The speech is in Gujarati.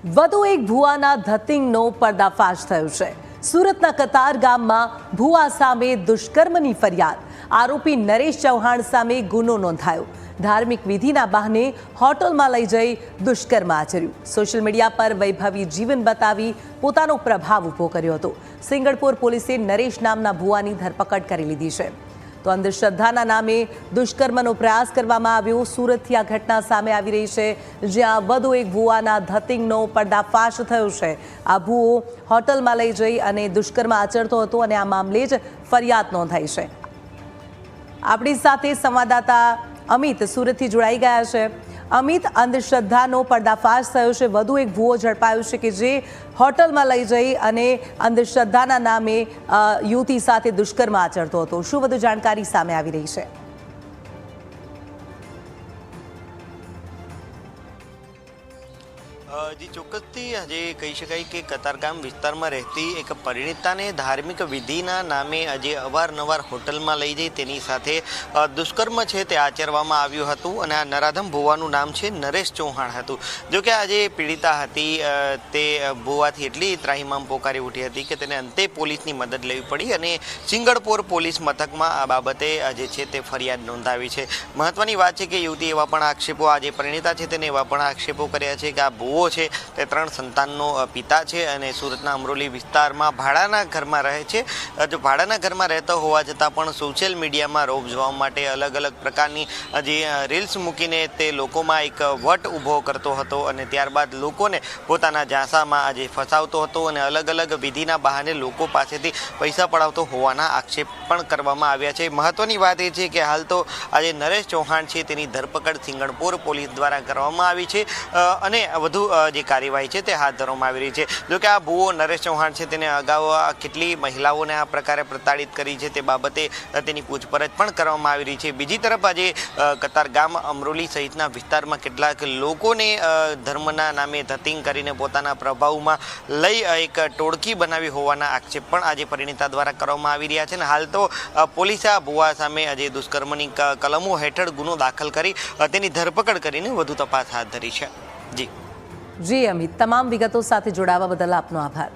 વધુ એક ભુવાના ધતિંગનો પર્દાફાશ થયો છે। સુરતના કતાર ગામમાં ભુવા સામે દુષ્કર્મની ફરિયાદ। આરોપી નરેશ ચૌહાણ સામે ગુનો નોંધાયો। ધાર્મિક વિધિના બહાને હોટલમાં લઈ જઈ દુષ્કર્મ આચર્યું। સોશિયલ મીડિયા પર વૈભવી જીવન બતાવી પોતાનો પ્રભાવ ઊભો કર્યો હતો। સિંગણપોર પોલીસે નરેશ નામના ભુવાની ધરપકડ કરી લીધી છે। તો અંધશ્રદ્ધાના નામે દુષ્કર્મનો પ્રયાસ કરવામાં આવ્યો। સુરતથી આ ઘટના સામે આવી રહી છે, જ્યાં વધુ એક ભુવાના ધતિંગનો પર્દાફાશ થયો છે। આ ભુવો હોટલમાં લઈ જઈ અને દુષ્કર્મ આચરતો હતો અને આ મામલે જ ફરિયાદ નોંધાઈ છે। આપણી સાથે સંવાદદાતા અમિત સુરતથી જોડાઈ ગયા છે। અમિત, અંધશ્રદ્ધાનો પર્દાફાશ થયો છે, વધુ એક ભુવો ઝડપાયો છે કે જે હોટલમાં લઈ જઈ અને અંધશ્રદ્ધાના નામે યુવતી સાથે દુષ્કર્મ આચરતો હતો। શું વધુ જાણકારી સામે આવી રહી છે? जी ચોક્કસથી આજે કહી શકાય કે કતારગામ વિસ્તારમાં રહેતી એક પરિણીતાને ધાર્મિક વિધિના નામે આજે અવારનવાર હોટલમાં લઈ જઈ તેની સાથે દુષ્કર્મ છે તે આચરવામાં આવ્યું હતું અને આ નરાધમ ભુવાનું નામ છે નરેશ ચૌહાણ હતું। જો કે આજે પીડિતા હતી તે ભુવાથી એટલી ત્રાહિમામ પોકારી ઉઠી હતી કે તેને અંતે પોલીસની મદદ લેવી પડી અને સિંગણપોર પોલીસ મથકમાં આ બાબતે જે છે તે ફરિયાદ નોંધાવી છે। મહત્વની વાત છે કે યુવતી એવા પણ આક્ષેપો આજે પરિણીતા છે તેને એવા પણ આક્ષેપો કર્યા છે કે આ ભુવો છે તે 3 સંતાનનો પિતા છે અને સુરતના અમરોલી વિસ્તારમાં ભાડાના ઘરમાં રહે છે। જો ભાડાના ઘરમાં રહેતા હોવા છતાં પણ સોશિયલ મીડિયામાં રોબ જોવા માટે અલગ અલગ પ્રકારની જે રીલ્સ મૂકીને તે લોકોમાં એક વટ ઊભો કરતો હતો અને ત્યારબાદ લોકોને પોતાના ઝાંસામાં આજે ફસાવતો હતો અને અલગ અલગ વિધિના બહાને લોકો પાસેથી પૈસા પડાવતો હોવાના આક્ષેપ પણ કરવામાં આવ્યા છે। મહત્વની વાત એ છે કે હાલ તો આજે નરેશ ચૌહાણ છે તેની ધરપકડ સિંગણપોર પોલીસ દ્વારા કરવામાં આવી છે અને વધુ જે કાર્યવાહી છે તે હાથ ધરવામાં આવી રહી છે। જો કે આ ભુવો નરેશ ચૌહાણ છે તેને અગાઉ કેટલી મહિલાઓને આ પ્રકારે પ્રતાડિત કરી છે તે બાબતે તેની પૂછપરછ પણ કરવામાં આવી રહી છે। બીજી તરફ આજે કતારગામ અમરોલી સહિતના વિસ્તારમાં કેટલાક લોકોને ધર્મના નામે ધતિંગ કરીને પોતાના પ્રભાવમાં લઈ એક ટોળકી બનાવી હોવાના આક્ષેપ પણ આજે પરિણીતા દ્વારા કરવામાં આવી રહ્યા છે અને હાલ તો પોલીસે આ ભુવા સામે આજે દુષ્કર્મની કલમો હેઠળ ગુનો દાખલ કરી તેની ધરપકડ કરીને વધુ તપાસ હાથ ધરી છે। જી અમિત, તમામ વિગતો સાથે જોડાવા બદલ આપનો આભાર।